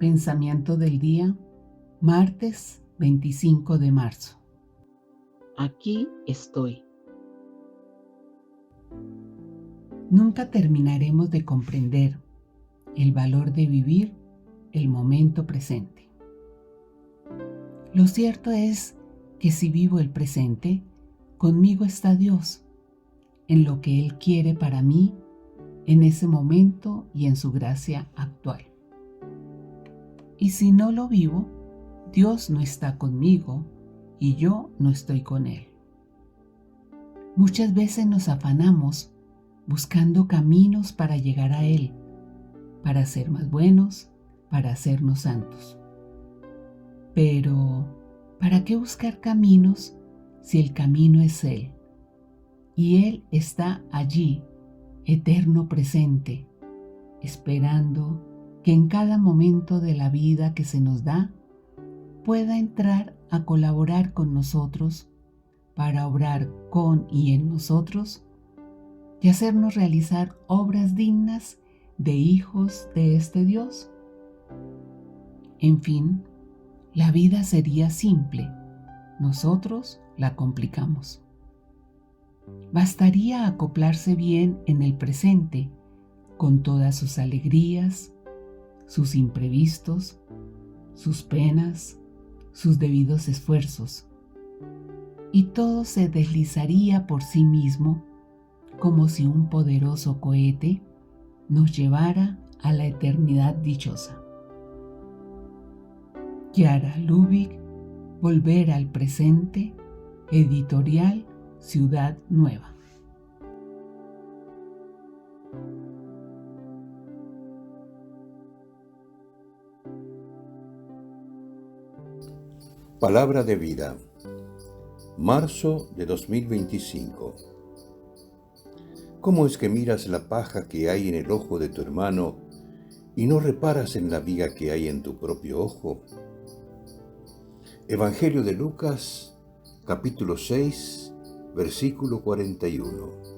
Pensamiento del día, martes 25 de marzo. Aquí estoy. Nunca terminaremos de comprender el valor de vivir el momento presente. Lo cierto es que si vivo el presente, conmigo está Dios, en lo que Él quiere para mí, en ese momento y en su gracia actual. Y si no lo vivo, Dios no está conmigo y yo no estoy con Él. Muchas veces nos afanamos buscando caminos para llegar a Él, para ser más buenos, para hacernos santos. Pero, ¿para qué buscar caminos si el camino es Él? Y Él está allí, eterno presente, esperando que en cada momento de la vida que se nos da, pueda entrar a colaborar con nosotros para obrar con y en nosotros y hacernos realizar obras dignas de hijos de este Dios. En fin, la vida sería simple, nosotros la complicamos. Bastaría acoplarse bien en el presente, con todas sus alegrías, sus imprevistos, sus penas, sus debidos esfuerzos, y todo se deslizaría por sí mismo como si un poderoso cohete nos llevara a la eternidad dichosa. Chiara Lubich, Volver al presente, editorial Ciudad Nueva. Palabra de vida, marzo de 2025. ¿Cómo es que miras la paja que hay en el ojo de tu hermano y no reparas en la viga que hay en tu propio ojo? Evangelio de Lucas, capítulo 6, versículo 41.